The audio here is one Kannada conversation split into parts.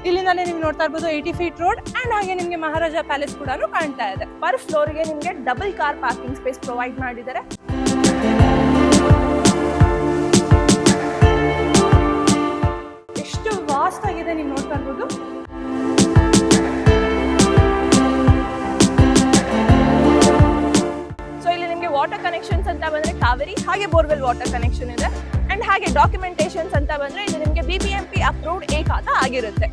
ಇಲ್ಲಿಂದಾನೇ ನೀವು ನೋಡ್ತಾ ಇರ್ಬೋದು 80 ಫೀಟ್ ರೋಡ್ ಅಂಡ್ ಹಾಗೆ ನಿಮಗೆ ಮಹಾರಾಜ ಪ್ಯಾಲೇಸ್ ಕೂಡ ಕಾಣ್ತಾ ಇದೆ. ಪರ್ ಫ್ಲೋರ್ಗೆ ನಿಮಗೆ double car parking space provide ಮಾಡಿದ್ದಾರೆ. ಎಷ್ಟು ವಾಸ್ಟ್ ಆಗಿದೆ ನೀವು ನೋಡ್ತಾ ಇರ್ಬೋದು. ಸೊ ಇಲ್ಲಿ ನಿಮಗೆ ವಾಟರ್ ಕನೆಕ್ಷನ್ಸ್ ಅಂತ ಬಂದ್ರೆ ಕಾವೇರಿ ಹಾಗೆ ಬೋರ್ವೆಲ್ ವಾಟರ್ ಕನೆಕ್ಷನ್ ಇದೆ. ಅಂಡ್ ಹಾಗೆ ಡಾಕ್ಯುಮೆಂಟೇಶನ್ಸ್ ಅಂತ ಬಂದ್ರೆ ಇದು ನಿಮಗೆ BBMP ಅಪ್ರೂವ್ಡ್ A ಖಾತಾ ಆಗಿರುತ್ತೆ.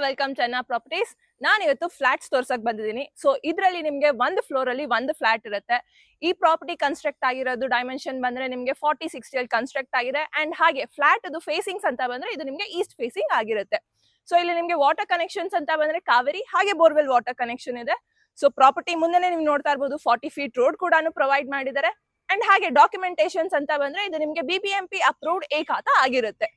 Welcome Chenna properties. ನಾನು ಇವತ್ತು ಫ್ಲಾಟ್ಸ್ ತೋರ್ಸಕ್ ಬಂದಿದ್ದೀನಿ. ಸೊ ಇದರಲ್ಲಿ ನಿಮಗೆ ಒಂದು ಫ್ಲೋರ್ ಅಲ್ಲಿ ಒಂದು ಫ್ಲಾಟ್ ಇರುತ್ತೆ. ಈ ಪ್ರಾಪರ್ಟಿ ಕನ್ಸ್ಟ್ರಕ್ಟ್ ಆಗಿರೋದು ಡೈಮೆನ್ಷನ್ ಬಂದ್ರೆ ನಿಮಗೆ 40-60 ಅಲ್ಲಿ ಕನ್ಸ್ಟ್ರಕ್ಟ್ ಆಗಿದೆ. ಅಂಡ್ ಹಾಗೆ ಫ್ಲಾಟ್ ಅದು ಫೇಸಿಂಗ್ಸ್ ಅಂತ ಬಂದ್ರೆ ಇದು ನಿಮಗೆ ಈಸ್ಟ್ ಫೇಸಿಂಗ್ ಆಗಿರುತ್ತೆ. ಸೊ ಇಲ್ಲಿ ನಿಮಗೆ ವಾಟರ್ ಕನೆಕ್ಷನ್ಸ್ ಅಂತ ಬಂದ್ರೆ ಕಾವೇರಿ ಹಾಗೆ ಬೋರ್ವೆಲ್ ವಾಟರ್ ಕನೆಕ್ಷನ್ ಇದೆ. ಸೊ ಪ್ರಾಪರ್ಟಿ ಮುಂದೆನೆ ನೀವು ನೋಡ್ತಾ ಇರ್ಬೋದು 40 ಫೀಟ್ ರೋಡ್ ಕೂಡ ಪ್ರೊವೈಡ್ ಮಾಡಿದ್ದಾರೆ. ಅಂಡ್ ಹಾಗೆ ಡಾಕ್ಯುಮೆಂಟೇಶನ್ಸ್ ಅಂತ ಬಂದ್ರೆ ಇದು ನಿಮಗೆ BBMP ಅಪ್ರೂವ್ಡ್ A ಖಾತಾ ಆಗಿರುತ್ತೆ.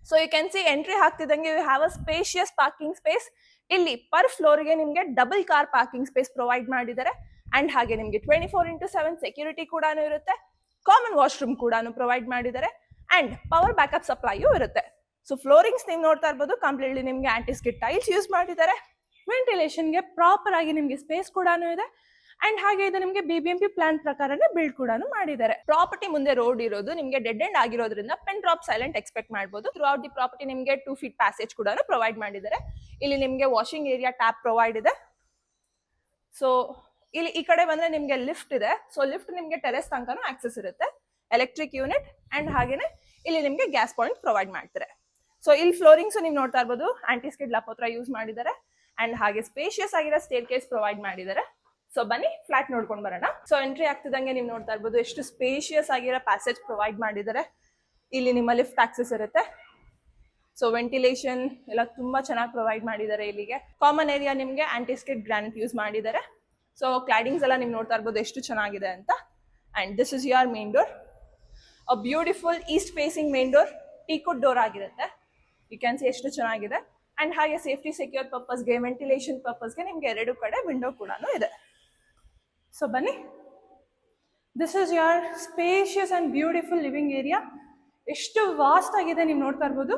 So you can see entry ಹಾಕ್ತಿದ್ದಂಗೆ you have a spacious parking space. ಇಲ್ಲಿ ಪರ್ ಫ್ಲೋರ್ಗೆ ನಿಮಗೆ double car parking space provide ಮಾಡಿದ್ದಾರೆ. ಅಂಡ್ ಹಾಗೆ ನಿಮಗೆ 24/7 ಸೆಕ್ಯೂರಿಟಿ ಕೂಡ ಇರುತ್ತೆ. ಕಾಮನ್ ವಾಶ್ರೂಮ್ ಕೂಡ ಪ್ರೊವೈಡ್ ಮಾಡಿದ್ದಾರೆ. ಅಂಡ್ ಪವರ್ ಬ್ಯಾಕಪ್ ಸಪ್ಲೈಯೂ ಇರುತ್ತೆ. ಸೊ ಫ್ಲೋರಿಂಗ್ಸ್ ನೀವು ನೋಡ್ತಾ ಇರ್ಬೋದು ಕಂಪ್ಲೀಟ್ಲಿ ನಿಮಗೆ ಆಂಟಿಸ್ಕಿಡ್ ಟೈಲ್ಸ್ ಯೂಸ್ ಮಾಡಿದ್ದಾರೆ. ವೆಂಟಿಲೇಷನ್ಗೆ ಪ್ರಾಪರ್ ಆಗಿ ನಿಮಗೆ ಸ್ಪೇಸ್ ಕೂಡ ಇದೆ. ಅಂಡ್ ಹಾಗೆ ಇದು ನಿಮಗೆ BBMP ಪ್ಲಾನ್ ಪ್ರಕಾರನೇ ಬಿಲ್ಡ್ ಕೂಡ ಮಾಡಿದ್ದಾರೆ. ಪ್ರಾಪರ್ಟಿ ಮುಂದೆ ರೋಡ್ ಇರೋದು ನಿಮಗೆ ಡೆಡ್ ಎಂಡ್ ಆಗಿರೋದ್ರಿಂದ ಪೆನ್ ಡ್ರಾಪ್ ಸೈಲೆಂಟ್ ಎಕ್ಸ್ಪೆಕ್ಟ್ ಮಾಡಬಹುದು. ಥ್ರೂ ಔಟ್ ದಿ ಪ್ರಾಪರ್ಟಿ ನಿಮಗೆ 2 ಫೀಟ್ ಪ್ಯಾಸೇಜ್ ಕೂಡ ಪ್ರೊವೈಡ್ ಮಾಡಿದ್ದಾರೆ. ಇಲ್ಲಿ ನಿಮಗೆ ವಾಷಿಂಗ್ ಏರಿಯಾ ಟ್ಯಾಪ್ ಪ್ರೊವೈಡ್ ಇದೆ. ಸೊ ಇಲ್ಲಿ ಈ ಕಡೆ ಬಂದ್ರೆ ನಿಮಗೆ ಲಿಫ್ಟ್ ಇದೆ. ಸೊ ಲಿಫ್ಟ್ ನಿಮಗೆ ಟೆರೆಸ್ ತನಕನೂ ಆಕ್ಸೆಸ್ ಇರುತ್ತೆ. ಎಲೆಕ್ಟ್ರಿಕ್ ಯೂನಿಟ್ ಅಂಡ್ ಹಾಗೇನೆ ಇಲ್ಲಿ ನಿಮಗೆ ಗ್ಯಾಸ್ ಪಾಯಿಂಟ್ ಪ್ರೊವೈಡ್ ಮಾಡ್ತಾರೆ. ಸೊ ಇಲ್ಲಿ ಫ್ಲೋರಿಂಗ್ಸ್ ನೀವು ನೋಡ್ತಾ ಇರ್ಬೋದು ಆಂಟಿಸ್ಕಿಡ್ ಲಪೋತ್ರ ಯೂಸ್ ಮಾಡಿದ್ದಾರೆ. ಅಂಡ್ ಹಾಗೆ ಸ್ಪೇಷಿಯಸ್ ಆಗಿರೋ ಸ್ಟೇರ್ ಕೇಸ್ ಪ್ರೊವೈಡ್ ಮಾಡಿದ್ದಾರೆ. ಸೊ ಬನ್ನಿ ಫ್ಲಾಟ್ ನೋಡ್ಕೊಂಡು ಬರೋಣ. ಸೊ ಎಂಟ್ರಿ ಆಗ್ತಿದಂಗೆ ನೀವು ನೋಡ್ತಾ ಇರ್ಬೋದು ಎಷ್ಟು ಸ್ಪೇಷಿಯಸ್ ಆಗಿರೋ ಪ್ಯಾಸೇಜ್ ಪ್ರೊವೈಡ್ ಮಾಡಿದ್ದಾರೆ. ಇಲ್ಲಿ ನಿಮ್ಮ ಲಿಫ್ಟ್ ಆಕ್ಸೆಸ್ ಇರುತ್ತೆ. ಸೊ ವೆಂಟಿಲೇಷನ್ ಎಲ್ಲ ತುಂಬಾ ಚೆನ್ನಾಗಿ ಪ್ರೊವೈಡ್ ಮಾಡಿದ್ದಾರೆ. ಇಲ್ಲಿಗೆ ಕಾಮನ್ ಏರಿಯಾ ನಿಮಗೆ ಆಂಟಿಸ್ಕಿಡ್ ಗ್ರಾನೈಟ್ ಯೂಸ್ ಮಾಡಿದ್ದಾರೆ. ಸೊ ಕ್ಲಾಡಿಂಗ್ಸ್ ಎಲ್ಲ ನೀವು ನೋಡ್ತಾ ಇರ್ಬೋದು ಎಷ್ಟು ಚೆನ್ನಾಗಿದೆ ಅಂತ. And this is your main door. A beautiful East facing main door, ಟೀಕುಡ್ door ಆಗಿರುತ್ತೆ. ಯು ಕ್ಯಾನ್ ಸಿ ಎಷ್ಟು ಚೆನ್ನಾಗಿದೆ. ಅಂಡ್ ಹಾಗೆ ಸೇಫ್ಟಿ ಸೆಕ್ಯೂರ್ ಪರ್ಪಸ್ಗೆ ವೆಂಟಿಲೇಷನ್ ಪರ್ಪಸ್ಗೆ ನಿಮ್ಗೆ 2 ಕಡೆ ವಿಂಡೋ ಕೂಡ ಇದೆ. ಸೊ ಬನ್ನಿ, this is your spacious and beautiful living area. ಎಷ್ಟು ವಾಸ್ಟ್ ಆಗಿದೆ ನೀವು ನೋಡ್ತಾ ಇರ್ಬೋದು.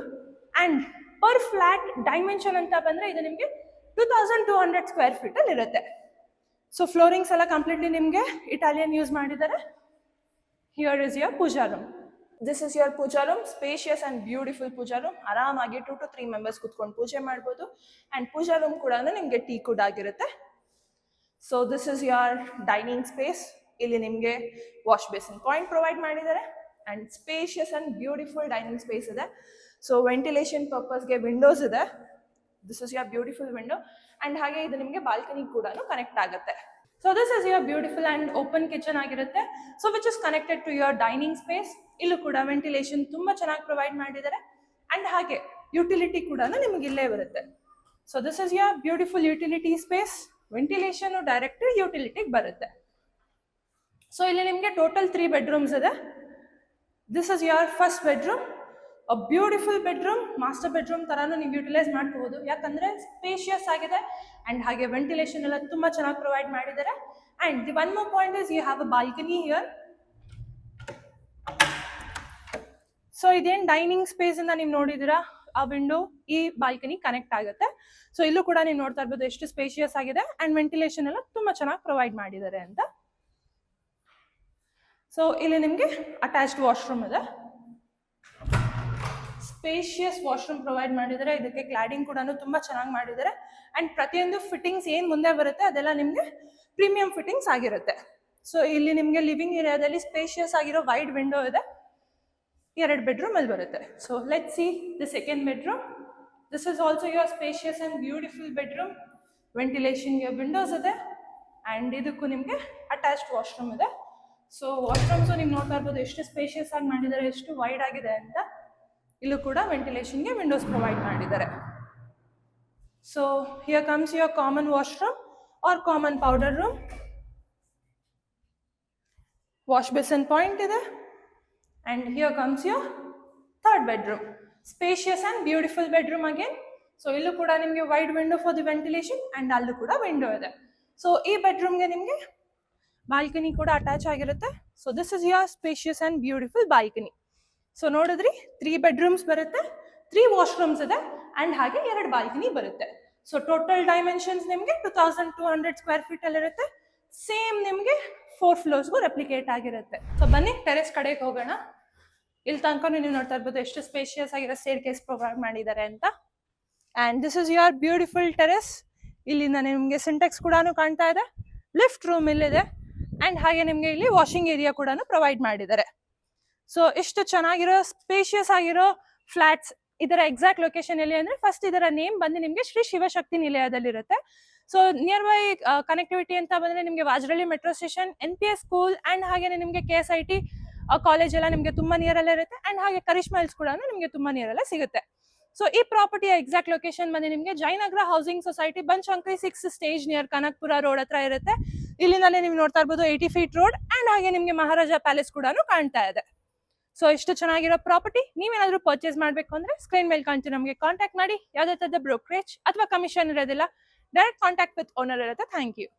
ಅಂಡ್ ಪರ್ ಫ್ಲಾಟ್ ಡೈಮೆನ್ಷನ್ ಅಂತ ಬಂದ್ರೆ ಇದು ನಿಮಗೆ 2200 ಸ್ಕ್ವೇರ್ ಫೀಟ್ ಅಲ್ಲಿ ಇರುತ್ತೆ. ಸೊ ಫ್ಲೋರಿಂಗ್ಸ್ ಎಲ್ಲ ಕಂಪ್ಲೀಟ್ಲಿ ನಿಮಗೆ ಇಟಾಲಿಯನ್ ಯೂಸ್ ಮಾಡಿದ್ದಾರೆ. Here is your puja room. This is your puja room, spacious and beautiful puja room. ಆರಾಮಾಗಿ 2 to 3 ಮೆಂಬರ್ಸ್ ಕುತ್ಕೊಂಡು ಪೂಜೆ ಮಾಡ್ಬೋದು. ಅಂಡ್ ಪೂಜಾ ರೂಮ್ ಕೂಡ ನಿಮಗೆ ಟೀ ಕುಡ್ ಆಗಿರುತ್ತೆ. So this is your dining space. ಇಲ್ಲಿ ನಿಮಗೆ ವಾಶ್ ಬೇಸಿನ್ ಪಾಯಿಂಟ್ ಪ್ರೊವೈಡ್ ಮಾಡಿದ್ದಾರೆ. And spacious and beautiful dining space ಇದೆ. ಸೊ ವೆಂಟಿಲೇಷನ್ ಪರ್ಪಸ್ಗೆ ವಿಂಡೋಸ್ ಇದೆ. This is your beautiful window. And ಹಾಗೆ ಇದು ನಿಮಗೆ ಬಾಲ್ಕನಿ ಕೂಡ ಕನೆಕ್ಟ್ ಆಗುತ್ತೆ. So this is your beautiful and open kitchen ಆಗಿರುತ್ತೆ. So which is connected to your dining space. ಇಲ್ಲೂ ಕೂಡ ವೆಂಟಿಲೇಷನ್ ತುಂಬಾ ಚೆನ್ನಾಗಿ ಪ್ರೊವೈಡ್ ಮಾಡಿದ್ದಾರೆ. ಅಂಡ್ ಹಾಗೆ ಯುಟಿಲಿಟಿ ಕೂಡ ನಿಮಗೆ ಇಲ್ಲೇ ಬರುತ್ತೆ. So this is your beautiful utility space. Ventilation direct ಯುಟಿಲಿಟಿಗೆ ಬರುತ್ತೆ. ಸೊ ಇಲ್ಲಿ ನಿಮಗೆ ಟೋಟಲ್ 3 ಬೆಡ್ರೂಮ್ಸ್ ಇದೆ. This is your first bedroom, a beautiful bedroom. Master bedroom ತರಾನು ನೀವು ಯುಟಿಲೈಸ್ ಮಾಡ್ಕೋಬಹುದು. ಯಾಕಂದ್ರೆ ಸ್ಪೇಷಿಯಸ್ ಆಗಿದೆ. ಅಂಡ್ ಹಾಗೆ ವೆಂಟಿಲೇಷನ್ ಎಲ್ಲ ತುಂಬಾ ಚೆನ್ನಾಗಿ ಪ್ರೊವೈಡ್ ಮಾಡಿದ್ದಾರೆ. And the one more point is you have a balcony here. So ಇದೇನು ಡೈನಿಂಗ್ ಸ್ಪೇಸ್ ಇಂದ ನೀವು ನೋಡಿದಿರಾ ಆ ವಿಂಡೋ ಈ ಬಾಲ್ಕನಿ ಕನೆಕ್ಟ್ ಆಗುತ್ತೆ. ಸೊ ಇಲ್ಲೂ ಕೂಡ ನೀವು ನೋಡ್ತಾ ಇರ್ಬೋದು ಎಷ್ಟು ಸ್ಪೇಷಿಯಸ್ ಆಗಿದೆ. ಅಂಡ್ ವೆಂಟಿಲೇಷನ್ ಎಲ್ಲ ತುಂಬಾ ಚೆನ್ನಾಗಿ ಪ್ರೊವೈಡ್ ಮಾಡಿದ್ದಾರೆ ಅಂತ. ಸೊ ಇಲ್ಲಿ ನಿಮಗೆ ಅಟ್ಯಾಚ್ಡ್ ವಾಶ್ರೂಮ್ ಇದೆ. ಸ್ಪೇಷಿಯಸ್ ವಾಶ್ರೂಮ್ ಪ್ರೊವೈಡ್ ಮಾಡಿದ್ದಾರೆ. ಇದಕ್ಕೆ ಕ್ಲಾಡಿಂಗ್ ಕೂಡ ತುಂಬಾ ಚೆನ್ನಾಗಿ ಮಾಡಿದ್ದಾರೆ. ಅಂಡ್ ಪ್ರತಿಯೊಂದು ಫಿಟ್ಟಿಂಗ್ಸ್ ಏನ್ ಮುಂದೆ ಬರುತ್ತೆ ಅದೆಲ್ಲ ನಿಮಗೆ ಪ್ರೀಮಿಯಂ ಫಿಟ್ಟಿಂಗ್ಸ್ ಆಗಿರುತ್ತೆ. ಸೊ ಇಲ್ಲಿ ನಿಮಗೆ ಲಿವಿಂಗ್ ಏರಿಯಾದಲ್ಲಿ ಸ್ಪೇಷಿಯಸ್ ಆಗಿರೋ ವೈಡ್ ವಿಂಡೋ ಇದೆ. 2 ಬೆಡ್ರೂಮ್ ಅಲ್ಲಿ ಬರುತ್ತೆ. So let's see the second bedroom. This is also your spacious and beautiful bedroom. ವೆಂಟಿಲೇಷನ್ಗೆ ವಿಂಡೋಸ್ ಇದೆ. ಅಂಡ್ ಇದಕ್ಕೂ ನಿಮಗೆ ಅಟ್ಯಾಚ್ಡ್ ವಾಶ್ರೂಮ್ ಇದೆ. ಸೊ ವಾಶ್ರೂಮ್ಸು ನೀವು ನೋಡ್ತಾ ಇರ್ಬೋದು ಎಷ್ಟು ಸ್ಪೇಷಿಯಸ್ ಆಗಿ ಮಾಡಿದ್ದಾರೆ, ಎಷ್ಟು ವೈಡ್ ಆಗಿದೆ ಅಂತ. ಇಲ್ಲೂ ಕೂಡ ವೆಂಟಿಲೇಷನ್ಗೆ ವಿಂಡೋಸ್ ಪ್ರೊವೈಡ್ ಮಾಡಿದ್ದಾರೆ. So here comes your common washroom. Or common powder room. Wash basin point ಇದೆ. And here comes your third bedroom. Spacious and beautiful bedroom again. So illu kuda nimge wide window for the ventilation and allu kuda window ide. So ee bedroom ge nimge balcony kuda attach agirutte. So this is your spacious and beautiful balcony. So nodidri 3 bedrooms barutte, 3 washrooms ide and hage 2 balcony barutte. So total dimensions nimge 2200 square feet alli irutte. Same nimge 4 floors gu replicate agirutte. So banni terrace kadege hogona. ಇಲ್ಲಿ ತನಕ ನೀವು ನೋಡ್ತಾ ಇರ್ಬೋದು ಎಷ್ಟು ಸ್ಪೇಷಿಯಸ್ ಆಗಿರೋ ಸ್ಟೇರ್ ಕೇಸ್ ಪ್ರೊವೈಡ್ ಮಾಡಿದ್ದಾರೆ ಅಂತ. And this is your beautiful terrace. ಇಲ್ಲಿಂದ ನಿಮಗೆ ಸಿಂಟೆಕ್ಸ್ ಕೂಡ ಕಾಣ್ತಾ ಇದೆ, ಲಿಫ್ಟ್ ರೂಮ್ ಇಲ್ಲಿದೆ ಅಂಡ್ ಹಾಗೆ ನಿಮಗೆ ಇಲ್ಲಿ ವಾಷಿಂಗ್ ಏರಿಯಾ ಕೂಡ ಪ್ರೊವೈಡ್ ಮಾಡಿದ್ದಾರೆ. ಸೊ ಇಷ್ಟು ಚೆನ್ನಾಗಿರೋ ಸ್ಪೇಷಿಯಸ್ ಆಗಿರೋ ಫ್ಲಾಟ್ಸ್. ಇದರ ಎಕ್ಸಾಕ್ಟ್ ಲೊಕೇಶನ್ ಎಲ್ಲಿ ಅಂದ್ರೆ ಫಸ್ಟ್ ಇದರ ನೇಮ್ ಬಂದು ನಿಮಗೆ ಶ್ರೀ ಶಿವಶಕ್ತಿ ನಿಲಯದಲ್ಲಿರುತ್ತೆ. ಸೊ ನಿಯರ್ ಬೈ ಕನೆಕ್ಟಿವಿಟಿ ಅಂತ ಬಂದ್ರೆ ನಿಮಗೆ Vajarahalli metro station, NPS school and ಹಾಗೆ ನಿಮಗೆ KSIT ಕಾಲೇಜ್ ಎಲ್ಲ ನಿಮಗೆ ತುಂಬಾ ನಿಯರ್ ಅಲ್ಲೇ ಇರುತ್ತೆ ಅಂಡ್ ಹಾಗೆ ಕರಿಷ್ಮಾ ಹಿಲ್ಸ್ ಕೂಡ ನಿಮಗೆ ತುಂಬಾ ನಿಯರ್ ಅಲ್ಲೇ ಸಿಗುತ್ತೆ. ಸೊ ಈ ಪ್ರಾಪರ್ಟಿಯ ಎಕ್ಸಾಕ್ಟ್ ಲೊಕೇಶನ್ ಬಂದು ನಿಮಗೆ Jayanagar housing society, Banashankari 6 stage near Kanakapura road ಹತ್ರ ಇರುತ್ತೆ. ಇಲ್ಲಿಂದಲೇ ನೀವು ನೋಡ್ತಾ ಇರ್ಬೋದು 80 ಫೀಟ್ ರೋಡ್ ಅಂಡ್ ಹಾಗೆ ನಿಮಗೆ ಮಹಾರಾಜಾ ಪ್ಯಾಲೇಸ್ ಕೂಡ ಕಾಣ್ತಾ ಇದೆ. ಸೊ ಇಷ್ಟು ಚೆನ್ನಾಗಿರೋ ಪ್ರಾಪರ್ಟಿ ನೀವೇನಾದ್ರೂ ಪರ್ಚೇಸ್ ಮಾಡ್ಬೇಕು ಅಂದ್ರೆ ಸ್ಕ್ರೀನ್ ಮೇಲೆ ಕಾಣ್ತೀವಿ, ನಮಗೆ ಕಾಂಟ್ಯಾಕ್ಟ್ ಮಾಡಿ. ಯಾವುದೇ ತರದ ಬ್ರೋಕರೇಜ್ ಅಥವಾ ಕಮಿಷನ್ ಇರೋದಿಲ್ಲ, ಡೈರೆಕ್ಟ್ ಕಾಂಟ್ಯಾಕ್ಟ್ ವಿತ್ ಓನರ್ ಇರುತ್ತೆ. Thank you.